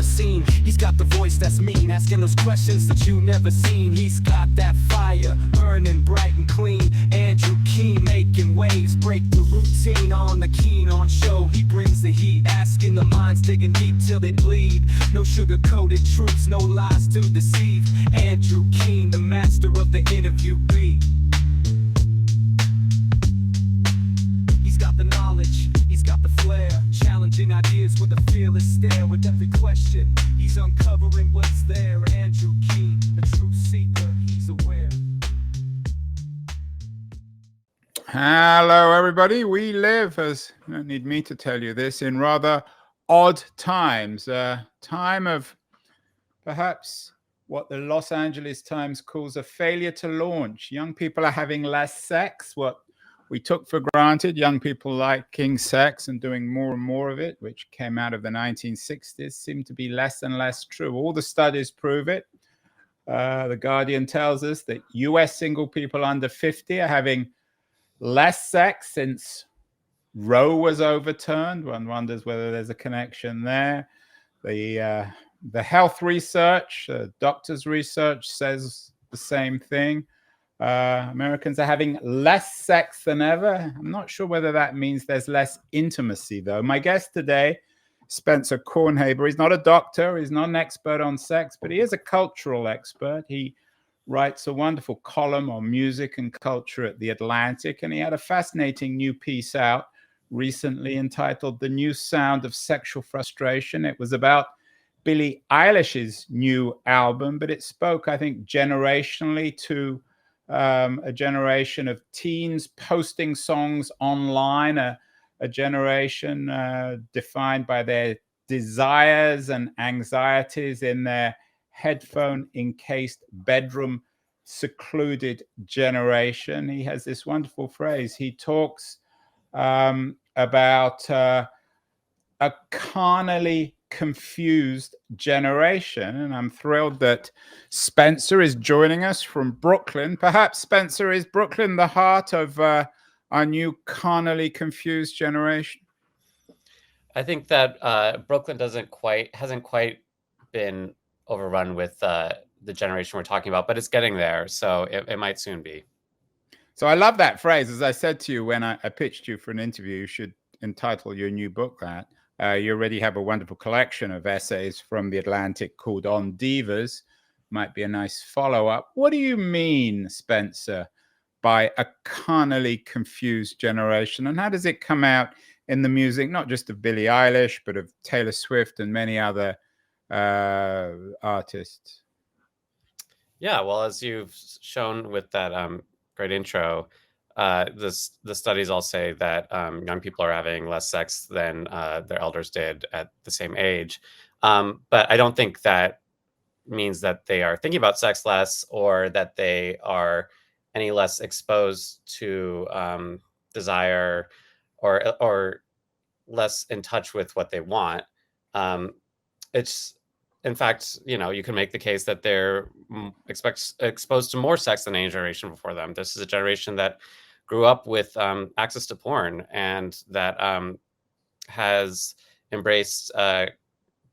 the scene. He's got the voice that's mean, asking those questions that you never seen. He's got that fire, burning bright and clean. Andrew Keen making waves, break the routine on the Keen on show. He brings the heat, asking the minds, digging deep till they bleed. No sugar-coated truths, no lies to deceive. Andrew Keen, the master of the interview beat. He's got the knowledge, he's got the flair, challenging ideas with a fearless stare. With every question, he's uncovering what's there. Andrew Keen, a truth seeker, he's aware. Hello, everybody. We live, as you don't need me to tell you this, in rather odd times. A time of perhaps what the Los Angeles Times calls a failure to launch. Young people are having less sex, what we took for granted. Young people liking sex and doing more and more of it, which came out of the 1960s, seem to be less and less true. All the studies prove it. The Guardian tells us that US single people under 50 are having less sex since Roe was overturned. One wonders whether there's a connection there. The health research, doctors' research says the same thing. Americans are having less sex than ever. I'm not sure whether that means there's less intimacy, though. My guest today, Spencer Kornhaber, he's not a doctor, he's not an expert on sex, but he is a cultural expert. He writes a wonderful column on music and culture at The Atlantic, and he had a fascinating new piece out recently entitled The New Sound of Sexual Frustration. It was about Billie Eilish's new album, but it spoke, I think, generationally to a generation of teens posting songs online, a generation defined by their desires and anxieties in their headphone-encased bedroom, secluded generation. He has this wonderful phrase. He talks about a carnally confused generation, and I'm thrilled that Spencer is joining us from Brooklyn. Perhaps, Spencer, is Brooklyn the heart of our new carnally confused generation? I think that Brooklyn hasn't quite been overrun with the generation we're talking about, but it's getting there, so it might soon be. So I love that phrase. As I said to you when I pitched you for an interview, you should entitle your new book that. You already have a wonderful collection of essays from The Atlantic called On Divas. Might be a nice follow-up. What do you mean, Spencer, by a carnally confused generation? And how does it come out in the music, not just of Billie Eilish, but of Taylor Swift and many other artists? Yeah, well, as you've shown with that great intro, the studies all say that young people are having less sex than their elders did at the same age. But I don't think that means that they are thinking about sex less or that they are any less exposed to desire or less in touch with what they want. It's, in fact, you can make the case that they're exposed to more sex than any generation before them. This is a generation that grew up with access to porn and that has embraced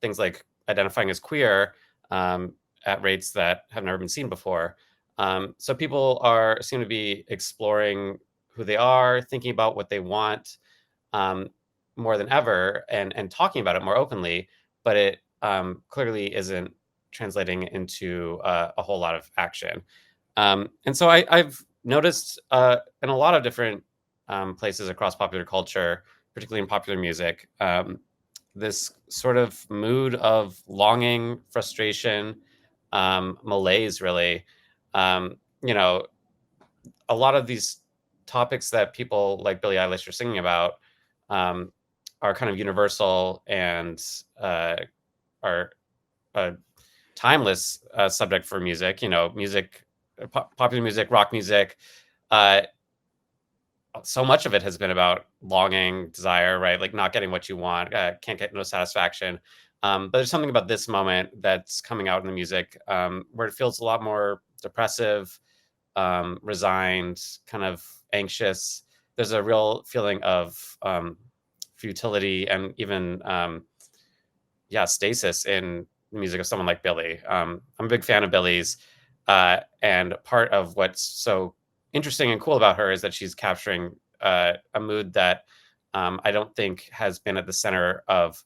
things like identifying as queer at rates that have never been seen before. So people seem to be exploring who they are, thinking about what they want more than ever, and talking about it more openly. But it clearly isn't translating into a whole lot of action. And so I've noticed in a lot of different places across popular culture, particularly in popular music, this sort of mood of longing, frustration, malaise, really. A lot of these topics that people like Billie Eilish are singing about are kind of universal and are a timeless subject for music. Popular music, rock music. So much of it has been about longing, desire, right? Like not getting what you want, can't get no satisfaction. But there's something about this moment that's coming out in the music where it feels a lot more depressive, resigned, kind of anxious. There's a real feeling of futility and even stasis in the music of someone like Billie. I'm a big fan of Billie's, and part of what's so interesting and cool about her is that she's capturing a mood that I don't think has been at the center of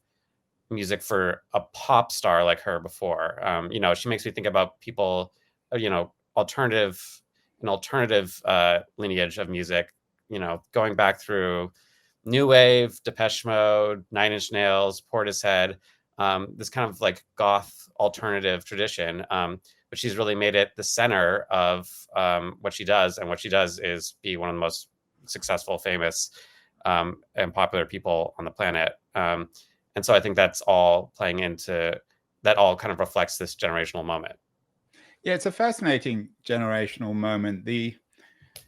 music for a pop star like her before. She makes me think about people, alternative lineage of music, going back through New Wave, Depeche Mode, Nine Inch Nails, Portishead, this kind of like goth alternative tradition. But she's really made it the center of what she does. And what she does is be one of the most successful, famous, and popular people on the planet. And so I think that's all playing into, that all kind of reflects this generational moment. Yeah, it's a fascinating generational moment.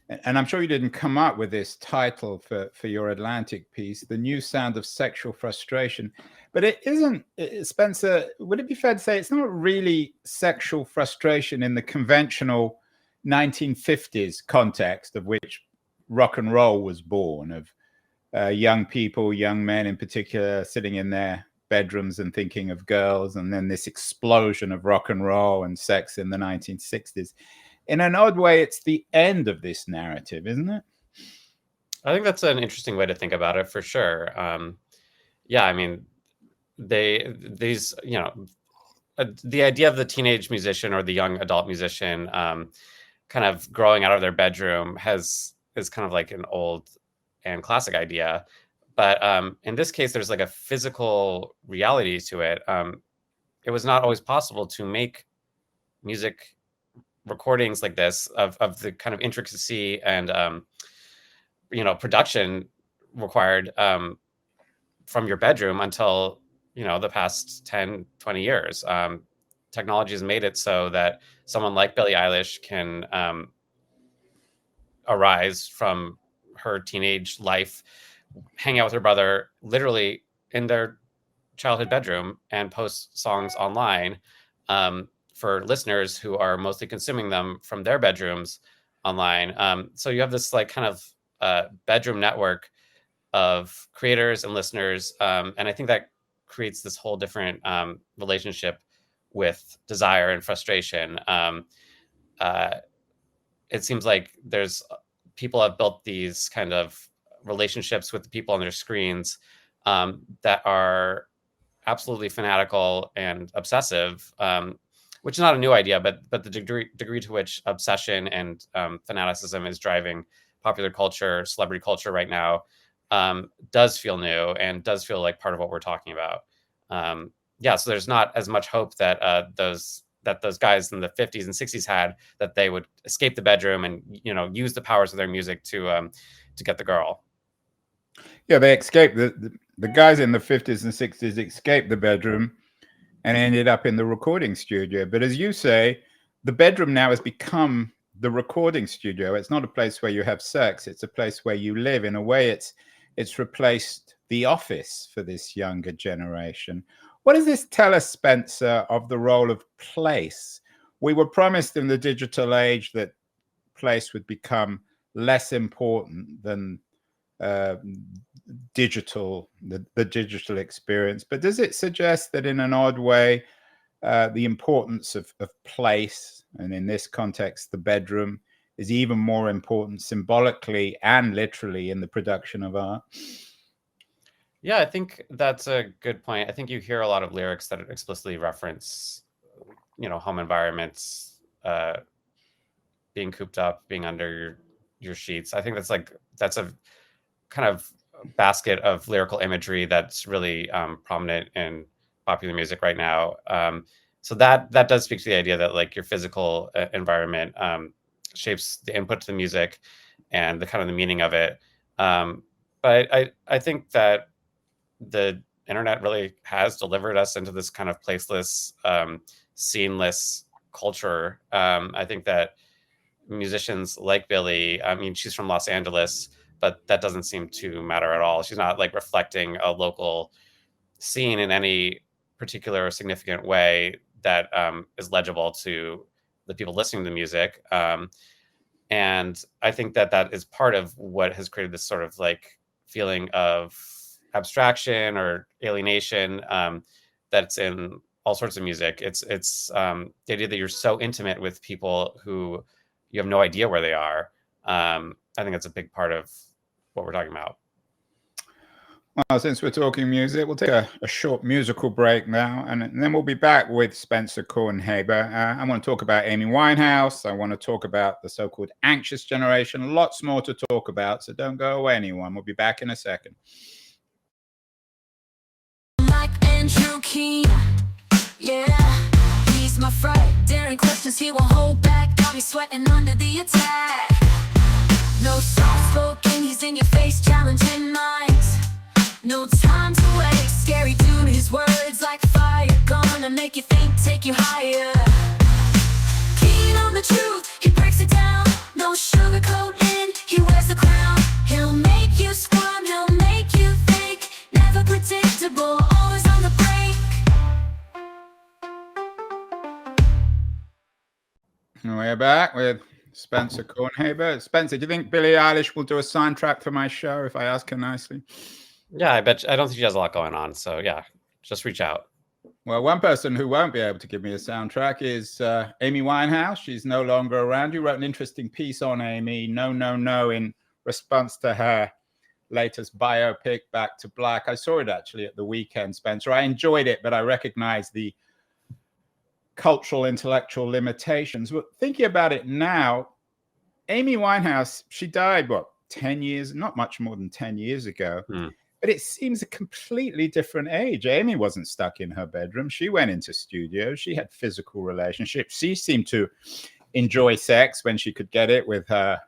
And I'm sure you didn't come up with this title for your Atlantic piece, The New Sound of Sexual Frustration. But it isn't, Spencer, would it be fair to say it's not really sexual frustration in the conventional 1950s context of which rock and roll was born, of young people, young men in particular, sitting in their bedrooms and thinking of girls, and then this explosion of rock and roll and sex in the 1960s. In an odd way, it's the end of this narrative, isn't it? I think that's an interesting way to think about it, for sure. Yeah, I mean, the idea of the teenage musician or the young adult musician kind of growing out of their bedroom is kind of like an old and classic idea. But in this case, there's like a physical reality to it. It was not always possible to make music recordings like this of the kind of intricacy and production required from your bedroom until the past 10-20 years. Technology has made it so that someone like Billie Eilish can arise from her teenage life, hang out with her brother literally in their childhood bedroom, and post songs online for listeners who are mostly consuming them from their bedrooms online. So you have this like kind of bedroom network of creators and listeners. And I think that creates this whole different relationship with desire and frustration. It seems like people have built these kind of relationships with the people on their screens that are absolutely fanatical and obsessive, which is not a new idea, but the degree to which obsession and fanaticism is driving popular culture, celebrity culture right now, does feel new and does feel like part of what we're talking about. So there's not as much hope that those guys in the 50s and 60s had, that they would escape the bedroom and use the powers of their music to get the girl. Yeah, they escaped. The guys in the 50s and 60s escaped the bedroom and ended up in the recording studio. But as you say, the bedroom now has become the recording studio. It's not a place where you have sex. It's a place where you live. In a way, it's replaced the office for this younger generation. What does this tell us, Spencer, of the role of place? We were promised in the digital age that place would become less important than the digital experience. But does it suggest that in an odd way, the importance of place, and in this context, the bedroom, is even more important symbolically and literally in the production of art? Yeah, I think that's a good point. I think you hear a lot of lyrics that explicitly reference, home environments, being cooped up, being under your sheets. I think that's a kind of basket of lyrical imagery that's really prominent in popular music right now. So that does speak to the idea that like your physical environment shapes the input to the music and the kind of the meaning of it. But I think that the internet really has delivered us into this kind of placeless, sceneless culture. I think that musicians like Billie, I mean, she's from Los Angeles, but that doesn't seem to matter at all. She's not like reflecting a local scene in any particular significant way that is legible to the people listening to the music. And I think that is part of what has created this sort of like feeling of abstraction or alienation that's in all sorts of music. It's the idea that you're so intimate with people who you have no idea where they are. I think that's a big part of what we're talking about. Well, since we're talking music, we'll take a short musical break now, and then we'll be back with Spencer Kornhaber. I want to talk about Amy Winehouse. I want to talk about the so-called anxious generation. Lots more to talk about, so don't go away, anyone. We'll be back in a second. Like Andrew Keane, yeah, he's my friend. Daring questions, he won't hold back. Got me sweating under the attack. No soft spoken, he's in your face, challenging minds. No time to waste, scary dude, his words like fire. Gonna make you think, take you higher. Keen on the truth, he breaks it down. No sugarcoating, he wears the crown. He'll make you squirm, he'll make you think. Never predictable, always on the brink. We're back with Spencer Kornhaber. Spencer, do you think Billie Eilish will do a soundtrack for my show if I ask her nicely? Yeah, I bet. I don't think she has a lot going on. So yeah, just reach out. Well, one person who won't be able to give me a soundtrack is Amy Winehouse. She's no longer around. You wrote an interesting piece on Amy, No, No, No, in response to her latest biopic, Back to Black. I saw it actually at the weekend, Spencer. I enjoyed it, but I recognize the cultural, intellectual limitations. But thinking about it now, Amy Winehouse, she died, 10 years, not much more than 10 years ago. But it seems a completely different age. Amy wasn't stuck in her bedroom. She went into studios. She had physical relationships. She seemed to enjoy sex when she could get it with her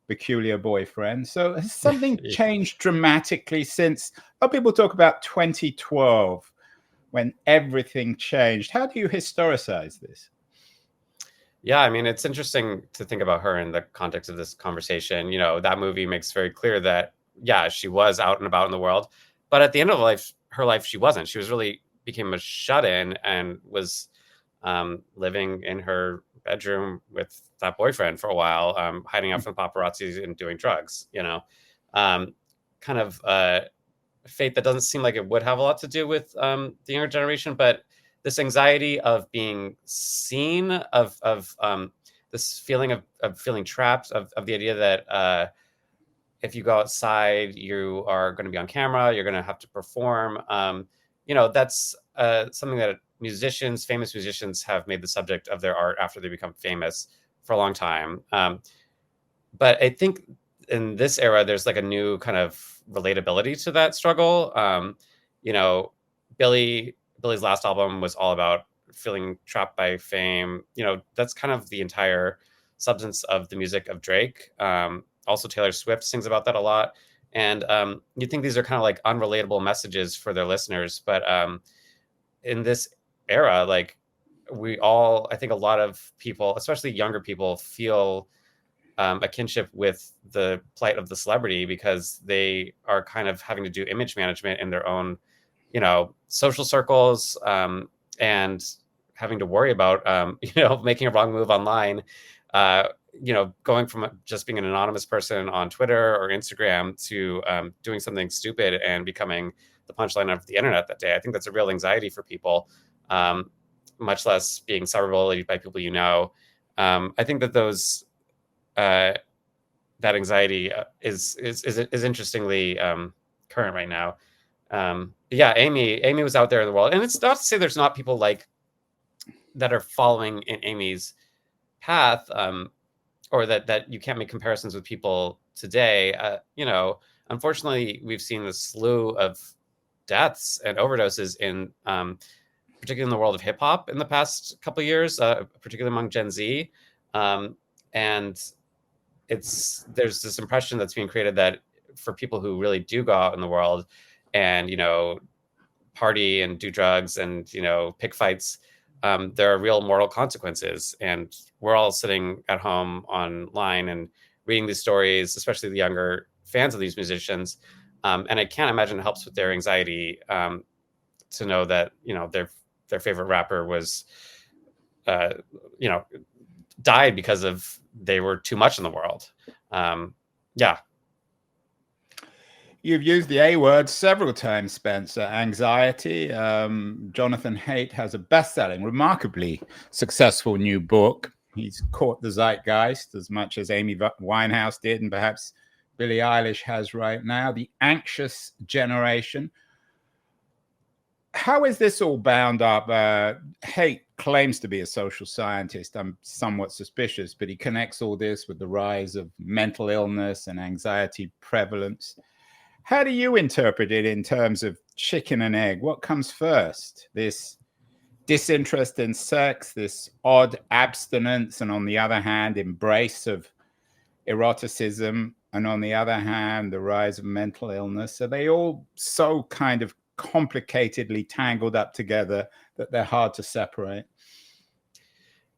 peculiar boyfriend. So has something changed dramatically since? People talk about 2012 when everything changed. How do you historicize this? Yeah, I mean, it's interesting to think about her in the context of this conversation. You know, that movie makes very clear that, yeah, she was out and about in the world, but at the end of her life, she wasn't. She was really became a shut-in and was living in her bedroom with that boyfriend for a while, hiding out from paparazzi and doing drugs, you know, kind of fate that doesn't seem like it would have a lot to do with the younger generation, but this anxiety of being seen, of this feeling of feeling trapped, of the idea that if you go outside, you are going to be on camera, you're going to have to perform. You know, that's something that famous musicians have made the subject of their art after they become famous for a long time. But I think in this era, there's like a new kind of relatability to that struggle. You know, Billy's last album was all about feeling trapped by fame. You know, that's kind of the entire substance of the music of Drake. Also, Taylor Swift sings about that a lot. And you think these are kind of like unrelatable messages for their listeners. But in this era, like I think a lot of people, especially younger people, feel a kinship with the plight of the celebrity because they are kind of having to do image management in their own, you know, social circles, and having to worry about, you know, making a wrong move online. You know, going from just being an anonymous person on Twitter or Instagram to doing something stupid and becoming the punchline of the internet that day. I think that's a real anxiety for people, much less being cyberbullied by people you know. I think that that anxiety is interestingly current right now. Yeah, Amy was out there in the world, and it's not to say there's not people like that are following in Amy's path, or that you can't make comparisons with people today. You know, unfortunately, we've seen the slew of deaths and overdoses in, particularly in the world of hip hop in the past couple of years, particularly among Gen Z. And there's this impression that's being created that for people who really do go out in the world and, you know, party and do drugs and, you know, pick fights, there are real moral consequences. And we're all sitting at home online and reading these stories, especially the younger fans of these musicians. And I can't imagine it helps with their anxiety to know that, you know, their favorite rapper was, you know, died because of they were too much in the world. Yeah. You've used the A word several times, Spencer. Anxiety. Jonathan Haidt has a best-selling, remarkably successful new book. He's caught the zeitgeist as much as Amy Winehouse did, and perhaps Billie Eilish has right now. The Anxious Generation. How is this all bound up? Haidt claims to be a social scientist. I'm somewhat suspicious, but he connects all this with the rise of mental illness and anxiety prevalence. How do you interpret it in terms of chicken and egg? What comes first? This disinterest in sex, this odd abstinence, and on the other hand, embrace of eroticism, and on the other hand, the rise of mental illness? Are they all so kind of complicatedly tangled up together that they're hard to separate?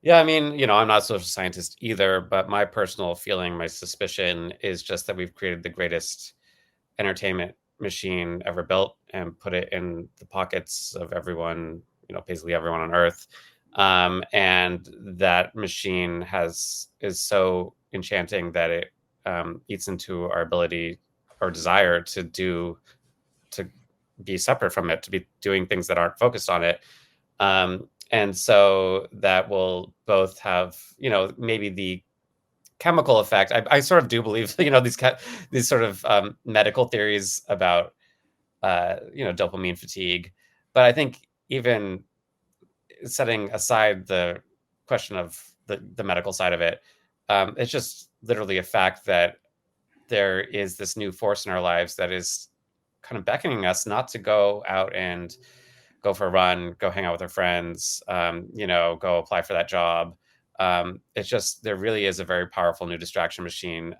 Yeah, I mean, I'm not a social scientist either, but my personal feeling, my suspicion is just that we've created the greatest entertainment machine ever built and put it in the pockets of everyone, basically everyone on Earth. And that machine is so enchanting that it eats into our ability or desire to be separate from it, to be doing things that aren't focused on it. And so that will both have, maybe the chemical effect. I sort of do believe, these sort of medical theories about, dopamine fatigue. But I think even setting aside the question of the medical side of it, it's just literally a fact that there is this new force in our lives that is kind of beckoning us not to go out and go for a run, go hang out with our friends, go apply for that job. It's just, there really is a very powerful new distraction machine.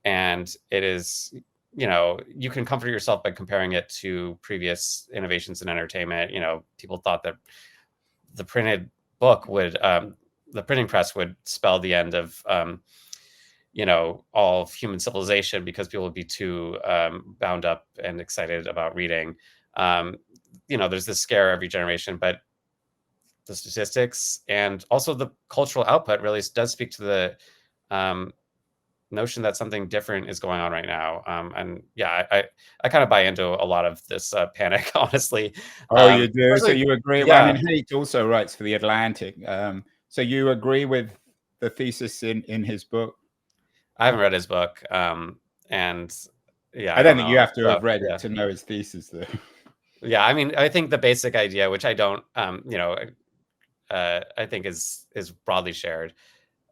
And it is, you can comfort yourself by comparing it to previous innovations in entertainment. People thought that the printed book would, the printing press would spell the end of, all of human civilization, because people would be too bound up and excited about reading. There's this scare every generation, but the statistics and also the cultural output really does speak to the notion that something different is going on right now. And yeah, I kind of buy into a lot of this panic, honestly. Oh, you do? So you agree? Yeah. Well, I mean, Haidt also writes for The Atlantic. So you agree with the thesis in his book? I haven't read his book. And yeah, I don't think you know. have to have read it to know his thesis, though. Yeah, I mean, I think the basic idea, which I don't, I think is broadly shared.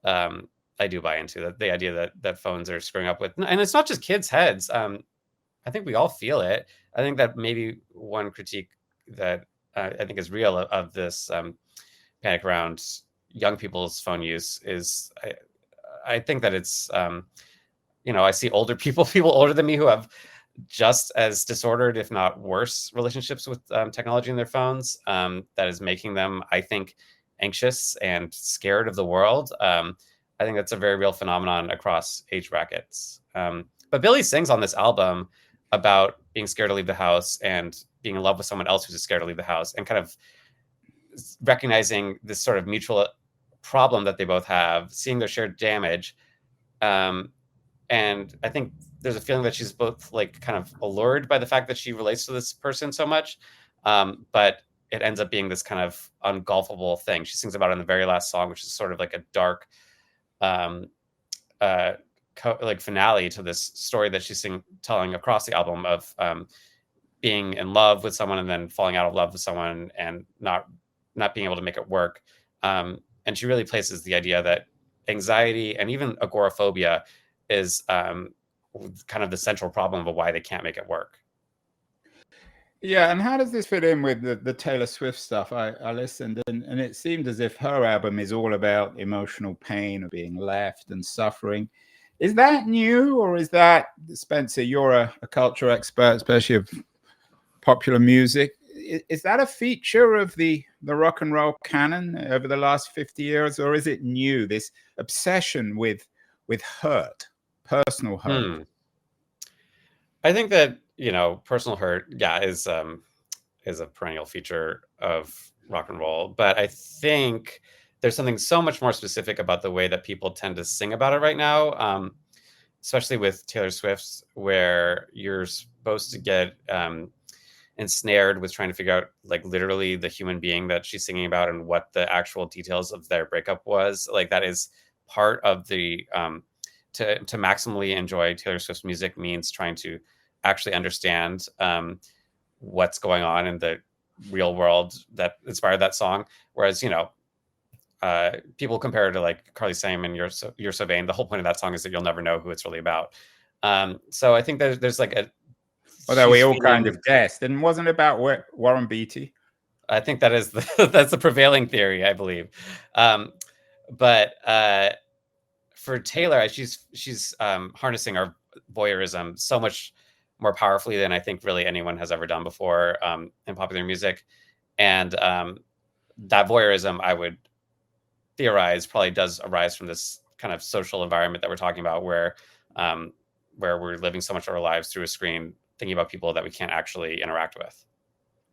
I do buy into that, the idea that phones are screwing up with, and it's not just kids' heads. I think we all feel it. I think that maybe one critique that I think is real of this panic around young people's phone use is, I think that it's, I see older people older than me who have just as disordered, if not worse, relationships with technology in their phones. That is making them, I think, anxious and scared of the world. I think that's a very real phenomenon across age brackets. But Billie sings on this album about being scared to leave the house and being in love with someone else who's scared to leave the house, and kind of recognizing this sort of mutual problem that they both have, seeing their shared damage. And I think there's a feeling that she's both like kind of allured by the fact that she relates to this person so much, but it ends up being this kind of ungulfable thing. She sings about it in the very last song, which is sort of like a dark, like finale to this story that she's telling across the album of being in love with someone and then falling out of love with someone and not being able to make it work. And she really places the idea that anxiety and even agoraphobia is kind of the central problem of why they can't make it work. Yeah, and how does this fit in with the Taylor Swift stuff? I listened, and it seemed as if her album is all about emotional pain of being left and suffering. Is that new, or is that, Spencer, you're a culture expert, especially of popular music. Is that a feature of the rock and roll canon over the last 50 years, or is it new, this obsession with hurt, personal hurt? I think that, personal hurt, is a perennial feature of rock and roll. But I think there's something so much more specific about the way that people tend to sing about it right now. especially with Taylor Swift's, where you're supposed to get ensnared with trying to figure out like literally the human being that she's singing about and what the actual details of their breakup was. Like that is part of the to maximally enjoy Taylor Swift's music means trying to actually understand what's going on in the real world that inspired that song. Whereas, people compare it to like Carly Simon, You're So Vain. The whole point of that song is that you'll never know who it's really about. So I think there's like a, although we all kind of guessed, and wasn't it about Warren Beatty? I think that is that's the prevailing theory, I believe. But for Taylor, she's harnessing our voyeurism so much more powerfully than I think really anyone has ever done before in popular music. And that voyeurism, I would theorize, probably does arise from this kind of social environment that we're talking about, where we're living so much of our lives through a screen, thinking about people that we can't actually interact with.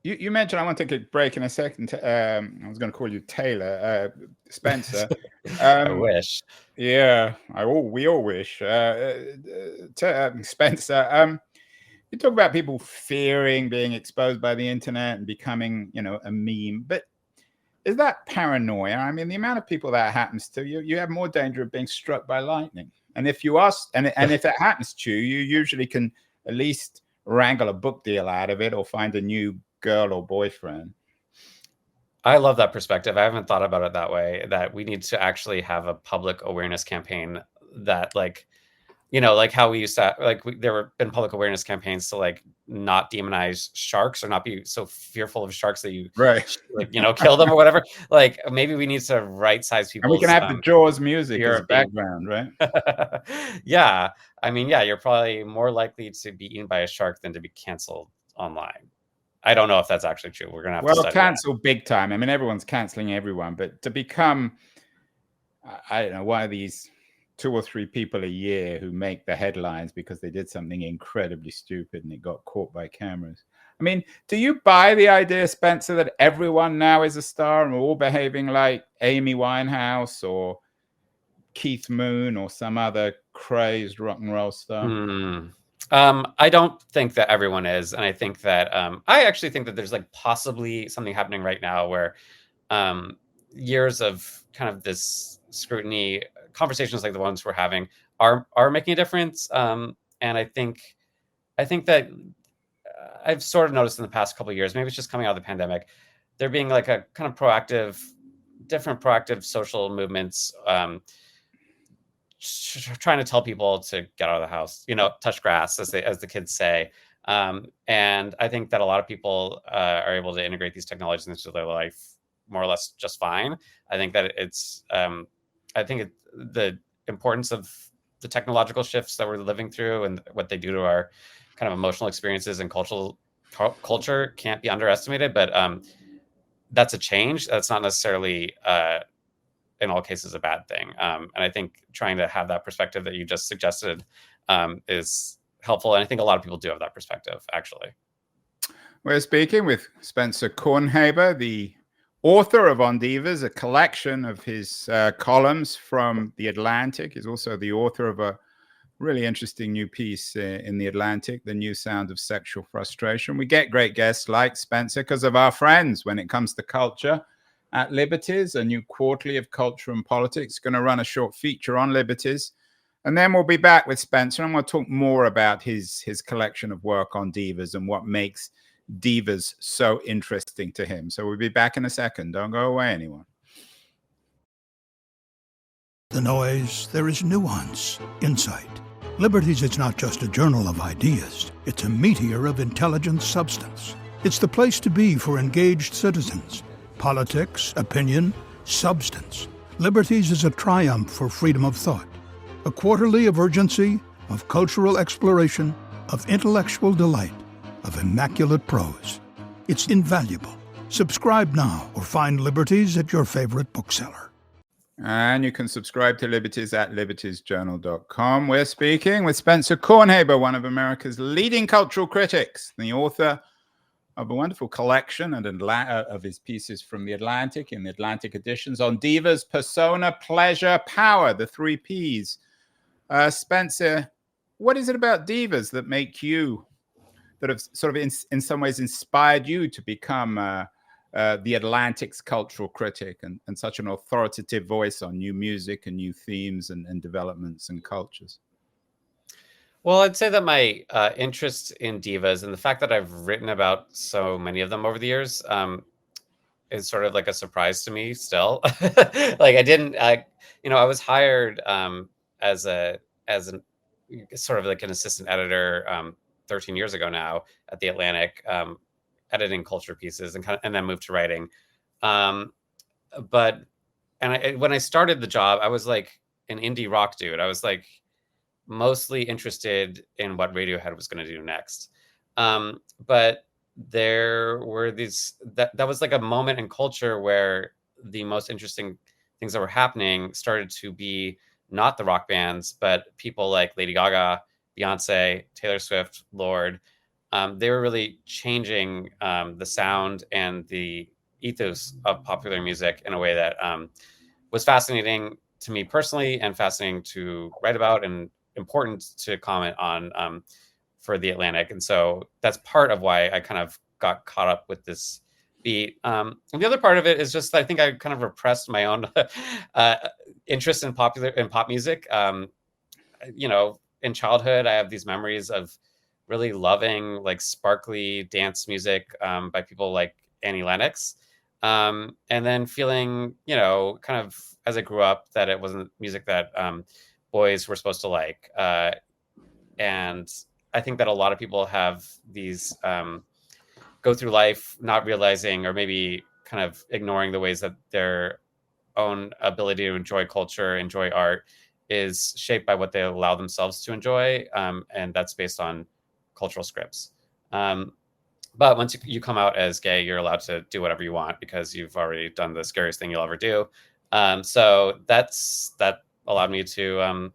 You mentioned, I want to take a break in a second. I was going to call you Taylor, Spencer. I wish. Yeah, we all wish. Spencer, you talk about people fearing being exposed by the internet and becoming, a meme. But is that paranoia? I mean, the amount of people that happens to, you have more danger of being struck by lightning. And if you ask, and if it happens to you, you usually can at least wrangle a book deal out of it or find a new girl or boyfriend. I love that perspective. I haven't thought about it that way, that we need to actually have a public awareness campaign that like how we used to, there have been public awareness campaigns to like not demonize sharks or not be so fearful of sharks that you kill them or whatever. Like maybe we need to right size people. And we can have the Jaws music as background, right? Yeah. I mean, yeah, you're probably more likely to be eaten by a shark than to be canceled online. I don't know if that's actually true. We're going to have to cancel big time. I mean, everyone's canceling everyone, but to become, I don't know, one of these 2 or 3 people a year who make the headlines because they did something incredibly stupid and it got caught by cameras. I mean, do you buy the idea, Spencer, that everyone now is a star and we're all behaving like Amy Winehouse or Keith Moon or some other crazed rock and roll star? I don't think that everyone is. And I think that I actually think that there's like possibly something happening right now where years of kind of this scrutiny, conversations like the ones we're having are making a difference. And I think that I've sort of noticed in the past couple of years, maybe it's just coming out of the pandemic, there being like a kind of different proactive social movements trying to tell people to get out of the house, touch grass, as the kids say. And I think that a lot of people are able to integrate these technologies into their life more or less just fine. I think that the importance of the technological shifts that we're living through and what they do to our kind of emotional experiences and culture can't be underestimated. But that's a change. That's not necessarily in all cases a bad thing. And I think trying to have that perspective that you just suggested is helpful. And I think a lot of people do have that perspective, actually. We're speaking with Spencer Kornhaber, the author of On Divas, a collection of his columns from The Atlantic. He's also the author of a really interesting new piece in The Atlantic, The New Sound of Sexual Frustration. We get great guests like Spencer because of our friends when it comes to culture at Liberties, a new quarterly of culture and politics. Going to run a short feature on Liberties. And then we'll be back with Spencer and we'll talk more about his collection of work on divas and what makes divas so interesting to him. So we'll be back in a second. Don't go away, anyone. The noise, there is nuance, insight. Liberties is not just a journal of ideas. It's a meteor of intelligent substance. It's the place to be for engaged citizens. Politics, opinion, substance. Liberties is a triumph for freedom of thought. A quarterly of urgency, of cultural exploration, of intellectual delight, of immaculate prose. It's invaluable. Subscribe now or find Liberties at your favorite bookseller. And you can subscribe to Liberties at libertiesjournal.com. We're speaking with Spencer Kornhaber, one of America's leading cultural critics, the author of a wonderful collection of his pieces from The Atlantic in the Atlantic editions on divas, persona, pleasure, power, the 3 Ps. Spencer, what is it about divas that make you, that have sort of in some ways inspired you to become the Atlantic's cultural critic and such an authoritative voice on new music and new themes and developments and cultures? Well, I'd say that my interest in divas and the fact that I've written about so many of them over the years is sort of like a surprise to me still. Like I didn't, I was hired as an sort of like an assistant editor 13 years ago now at the Atlantic, editing culture pieces and then moved to writing. But when I started the job, I was like an indie rock dude. I was like mostly interested in what Radiohead was going to do next. But there were that was like a moment in culture where the most interesting things that were happening started to be not the rock bands, but people like Lady Gaga, Beyonce, Taylor Swift, Lorde. They were really changing the sound and the ethos of popular music in a way that was fascinating to me personally and fascinating to write about and important to comment on for the Atlantic. And so that's part of why I kind of got caught up with this beat. And the other part of it is just, I think I kind of repressed my own interest in pop music. In childhood, I have these memories of really loving like sparkly dance music by people like Annie Lennox. And then feeling, kind of as I grew up, that it wasn't music that boys were supposed to like. And I think that a lot of people have these go through life not realizing, or maybe kind of ignoring the ways that their own ability to enjoy culture, enjoy art is shaped by what they allow themselves to enjoy. And that's based on cultural scripts. But once you come out as gay, you're allowed to do whatever you want because you've already done the scariest thing you'll ever do. So that allowed me to,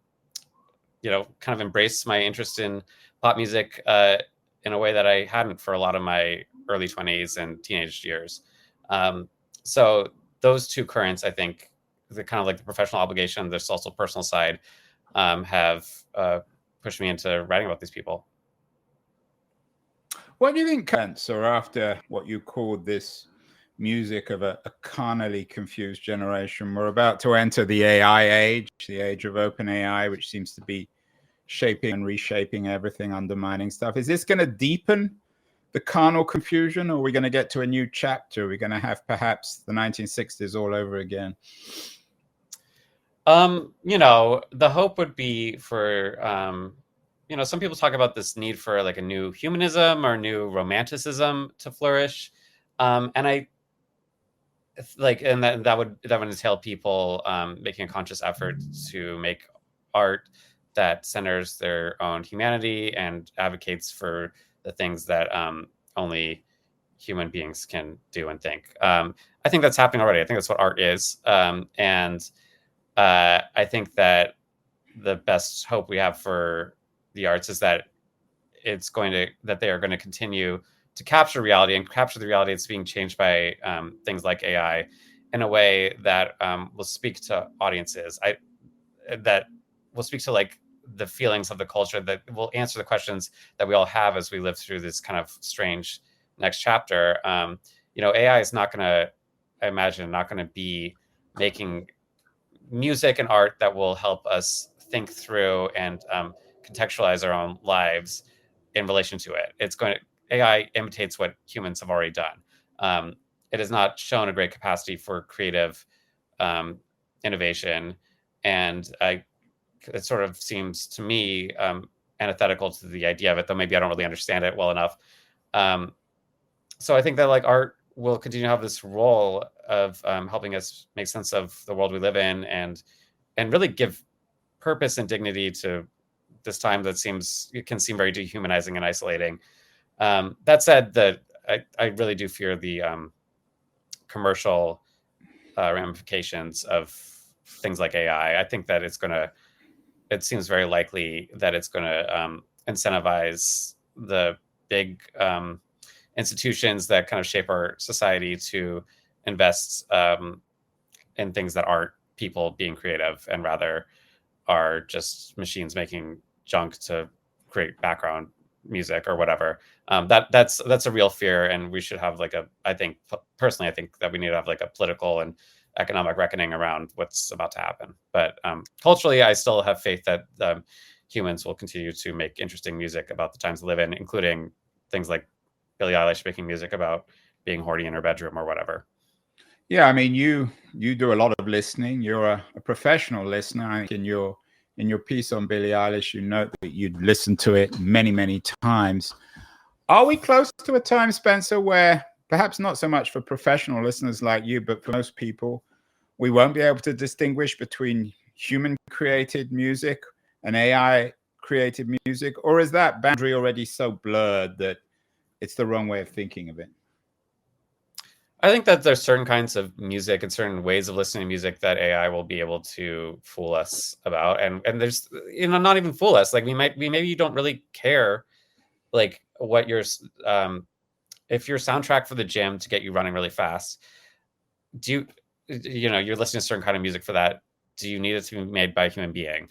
kind of embrace my interest in pop music in a way that I hadn't for a lot of my early 20s and teenage years. So those two currents, I think, the kind of like the professional obligation, there's also personal side, have pushed me into writing about these people. What do you think, or after what you called this music of a carnally confused generation, we're about to enter the AI age, the age of open AI, which seems to be shaping and reshaping everything, undermining stuff. Is this going to deepen the carnal confusion, or are we going to get to a new chapter? Are we going to have perhaps the 1960s all over again? The hope would be for, some people talk about this need for like a new humanism or new romanticism to flourish. And I like, and that would entail people making a conscious effort to make art that centers their own humanity and advocates for the things that only human beings can do and think. I think that's happening already. I think that's what art is. And I think that the best hope we have for the arts is that that they are going to continue to capture reality and capture the reality that's being changed by things like AI in a way that will speak to audiences. That will speak to like the feelings of the culture, that will answer the questions that we all have as we live through this kind of strange next chapter. AI is not going to, I imagine, not going to be making music and art that will help us think through and contextualize our own lives in relation to it. AI imitates what humans have already done. It has not shown a great capacity for creative innovation, and it sort of seems to me antithetical to the idea of it, though maybe I don't really understand it well enough. So I think that like art will continue to have this role of helping us make sense of the world we live in and really give purpose and dignity to this time that can seem very dehumanizing and isolating. That said, I really do fear the commercial ramifications of things like AI. I think that it seems very likely that it's going to incentivize the big institutions that kind of shape our society to invest in things that aren't people being creative and rather are just machines making junk to create background music or whatever. That's a real fear, and we should have like I think that we need to have like a political and economic reckoning around what's about to happen. But culturally, I still have faith that humans will continue to make interesting music about the times we live in, including things like Billie Eilish making music about being horny in her bedroom or whatever. Yeah, I mean, you do a lot of listening. You're a professional listener. I think in your piece on Billie Eilish, you note that you'd listened to it many, many times. Are we close to a time, Spencer, where perhaps not so much for professional listeners like you, but for most people, we won't be able to distinguish between human-created music and AI-created music? Or is that boundary already so blurred that it's the wrong way of thinking of it? I think that there's certain kinds of music and certain ways of listening to music that AI will be able to fool us about, and there's not even fool us. Like we maybe don't really care, like what your if your soundtrack for the gym to get you running really fast. Do you're listening to a certain kind of music for that? Do you need it to be made by a human being?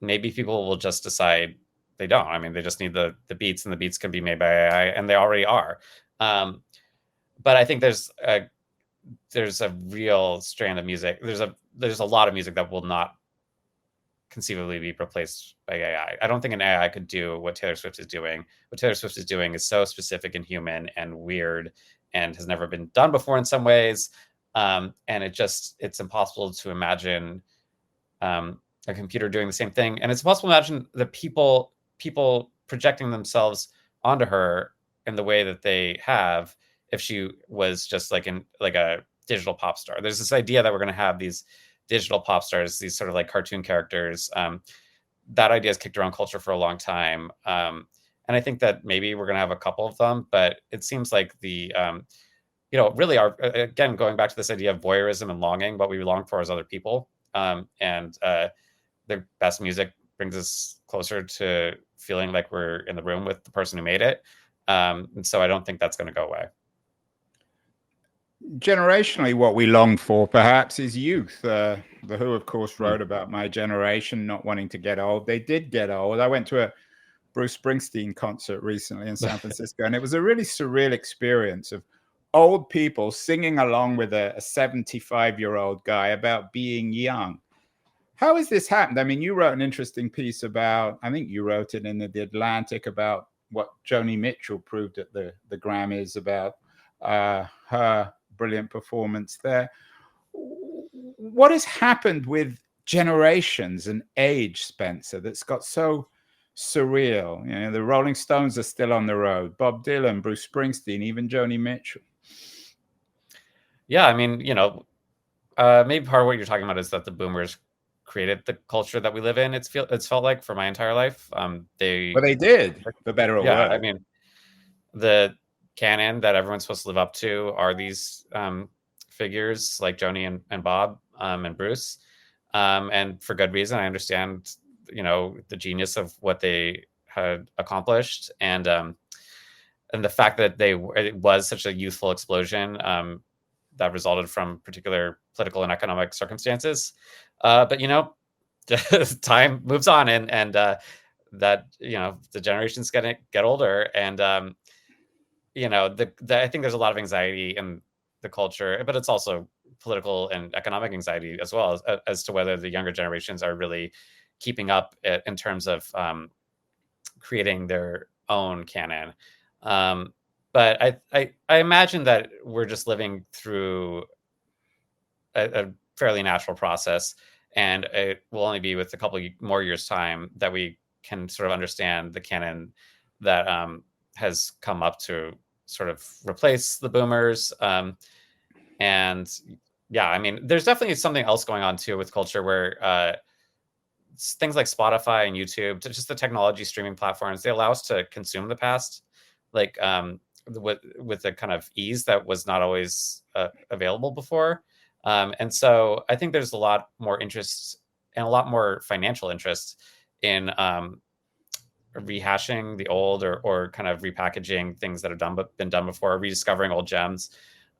Maybe people will just decide they don't. I mean, they just need the beats, and the beats can be made by AI, and they already are. But I think there's a real strand of music. There's a lot of music that will not conceivably be replaced by AI. I don't think an AI could do what Taylor Swift is doing. What Taylor Swift is doing is so specific and human and weird and has never been done before in some ways. And it's impossible to imagine a computer doing the same thing. And it's impossible to imagine the people projecting themselves onto her in the way that they have if she was just like a digital pop star. There's this idea that we're going to have these digital pop stars, these sort of like cartoon characters. That idea has kicked around culture for a long time. And I think that maybe we're going to have a couple of them, but it seems like the, really again, going back to this idea of voyeurism and longing, what we long for as other people. And the best music brings us closer to feeling like we're in the room with the person who made it. And so I don't think that's going to go away. Generationally, what we long for perhaps is youth. The Who, of course, wrote about my generation not wanting to get old. They did get old. I went to a Bruce Springsteen concert recently in San Francisco, and it was a really surreal experience of old people singing along with a 75-year-old guy about being young. How has this happened? I mean, you wrote an interesting piece about, I think you wrote it in the Atlantic, about what Joni Mitchell proved at the Grammys about her brilliant performance there. What has happened with generations and age, Spencer, that's got so surreal? The Rolling Stones are still on the road. Bob Dylan, Bruce Springsteen, even Joni Mitchell. Yeah, I mean, maybe part of what you're talking about is that the boomers created the culture that we live in. It's felt like for my entire life. They did, for better or worse. I mean, the canon that everyone's supposed to live up to are these figures like Joni and Bob and Bruce, and for good reason. I understand, the genius of what they had accomplished, and the fact that it was such a youthful explosion that resulted from particular political and economic circumstances. But time moves on, and that the generations get older, and I think there's a lot of anxiety in the culture, but it's also political and economic anxiety as well as to whether the younger generations are really keeping up in terms of creating their own canon. But I imagine that we're just living through a fairly natural process, and it will only be with a couple more years' time that we can sort of understand the canon that has come up to sort of replace the boomers. And yeah, I mean, there's definitely something else going on too with culture where things like Spotify and YouTube, just the technology streaming platforms, they allow us to consume the past, like with a kind of ease that was not always available before. And so I think there's a lot more interest and a lot more financial interest in rehashing the old or kind of repackaging things that have been done before, rediscovering old gems.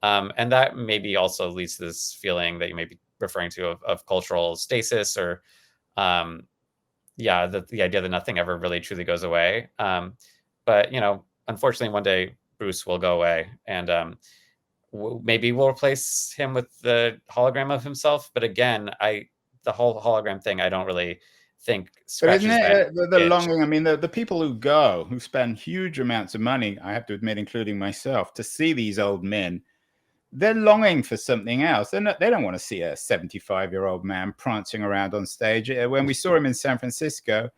And that maybe also leads to this feeling that you may be referring to of cultural stasis, or yeah, the idea that nothing ever really truly goes away. But unfortunately, one day Bruce will go away, and maybe we'll replace him with the hologram of himself. But again, the whole hologram thing, I don't really think But isn't scratches it that the itch. longing? I mean, the people who go, who spend huge amounts of money, I have to admit, including myself, to see these old men, they're longing for something else. They don't want to see a 75-year-old man prancing around on stage. When we saw him in San Francisco,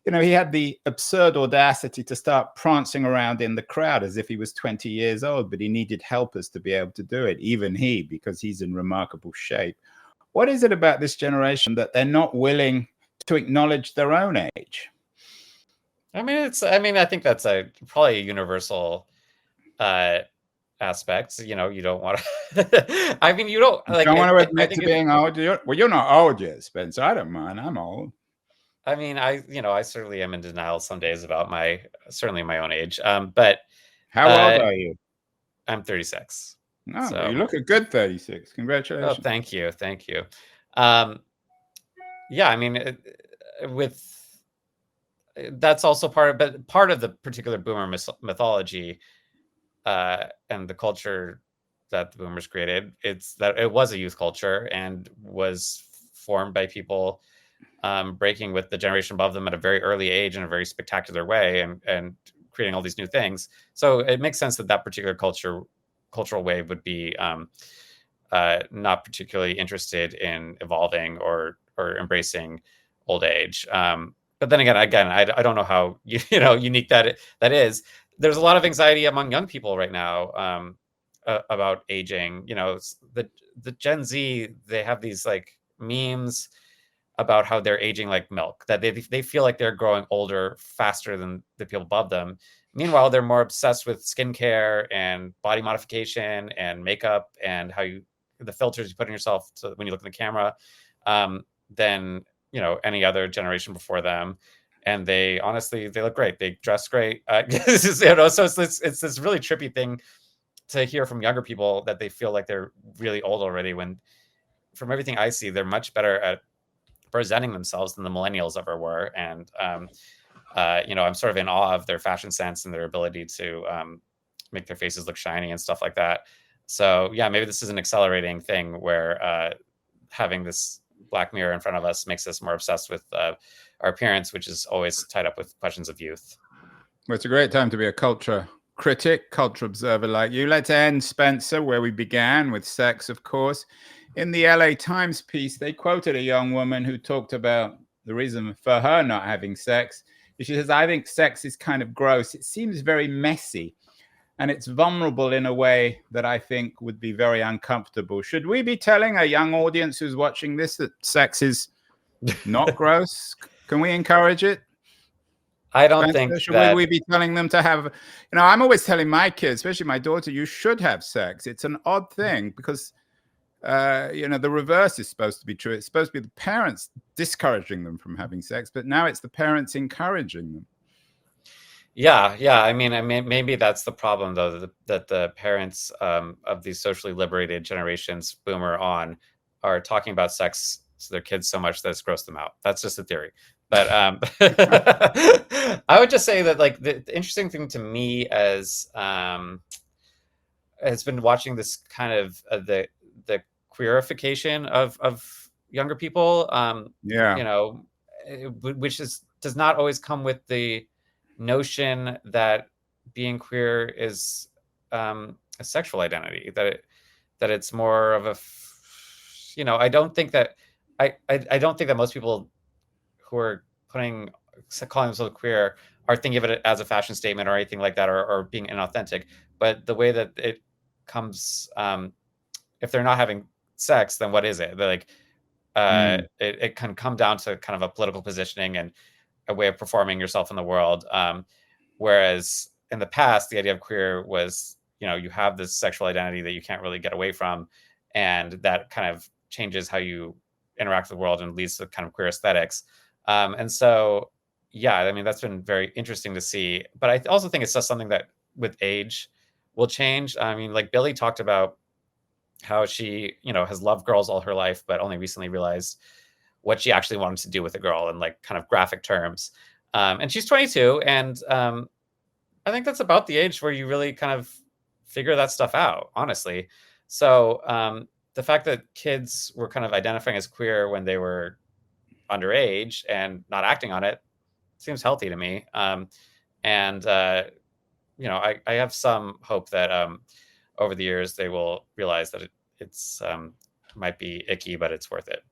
he had the absurd audacity to start prancing around in the crowd as if he was 20 years old, but he needed helpers to be able to do it, even he, because he's in remarkable shape. What is it about this generation that they're not willing to acknowledge their own age? I I think that's probably a universal aspect. You don't want to. I mean, you don't You like. don't want to I admit to think being old. Well, you're not old yet, Spencer. I don't mind. I'm old. I mean, I certainly am in denial some days about certainly my own age. But How old are you? I'm 36. No, So, you look a good 36. oh, Congratulations. thank you, thank you. Yeah, I mean, that's also part of the particular boomer mythology and the culture that the boomers created. It's that it was a youth culture and was formed by people breaking with the generation above them at a very early age in a very spectacular way, and creating all these new things. So it makes sense that particular cultural wave would be not particularly interested in evolving or embracing old age. But then again, I don't know how unique that is. There's a lot of anxiety among young people right now about aging. The Gen Z, they have these like memes about how they're aging like milk, that they feel like they're growing older faster than the people above them. Meanwhile, they're more obsessed with skincare and body modification and makeup and the filters you put on yourself when you look in the camera than any other generation before them. And they look great. They dress great. So it's this really trippy thing to hear from younger people, that they feel like they're really old already, when from everything I see, they're much better at presenting themselves than the millennials ever were. And I'm sort of in awe of their fashion sense and their ability to make their faces look shiny and stuff like that. So yeah, maybe this is an accelerating thing where having this black mirror in front of us makes us more obsessed with our appearance, which is always tied up with questions of youth. Well, it's a great time to be a culture critic, culture observer like you. Let's end, Spencer, where we began, with sex, of course. In the LA Times piece, they quoted a young woman who talked about the reason for her not having sex. She says, I think sex is kind of gross. It seems very messy, and it's vulnerable in a way that I think would be very uncomfortable. Should we be telling a young audience who's watching this that sex is not gross? Can we encourage it? I don't think should that we be telling them to have, I'm always telling my kids, especially my daughter, you should have sex. It's an odd thing because, the reverse is supposed to be true. It's supposed to be the parents discouraging them from having sex, but now it's the parents encouraging them. Yeah. I mean, maybe that's the problem, though, that the parents of these socially liberated generations, boomer on, are talking about sex to their kids so much that it's grossed them out. That's just a theory. But I would just say that, like, the interesting thing to me as has been watching this kind of the queerification of younger people, which does not always come with the notion that being queer is a sexual identity, that it's more of a I don't think that most people who are calling themselves queer are thinking of it as a fashion statement or anything like that, or being inauthentic. But the way that it comes, if they're not having sex, then what is it? They're like, it can come down to kind of a political positioning and a way of performing yourself in the world. Whereas in the past, the idea of queer was, you have this sexual identity that you can't really get away from, and that kind of changes how you interact with the world and leads to kind of queer aesthetics. And so, yeah, I mean, that's been very interesting to see. But I also think it's just something that with age will change. I mean, like Billie talked about how she, has loved girls all her life, but only recently realized what she actually wanted to do with the girl in like kind of graphic terms. And she's 22, and I think that's about the age where you really kind of figure that stuff out, honestly. So the fact that kids were kind of identifying as queer when they were underage and not acting on it seems healthy to me. And you know, I have some hope that over the years they will realize that it's might be icky, but it's worth it.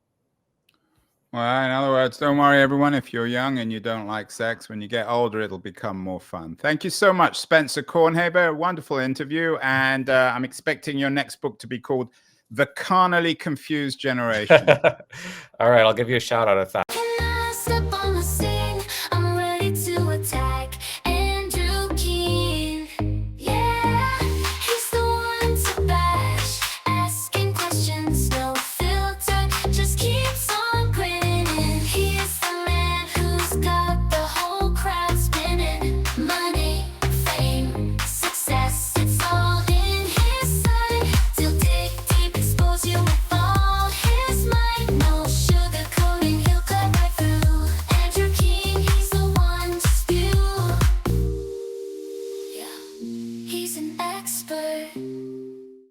Well, in other words, don't worry, everyone. If you're young and you don't like sex, when you get older, it'll become more fun. Thank you so much, Spencer Kornhaber. Wonderful interview. And I'm expecting your next book to be called The Carnally Confused Generation. All right, I'll give you a shout out of that. He's an expert.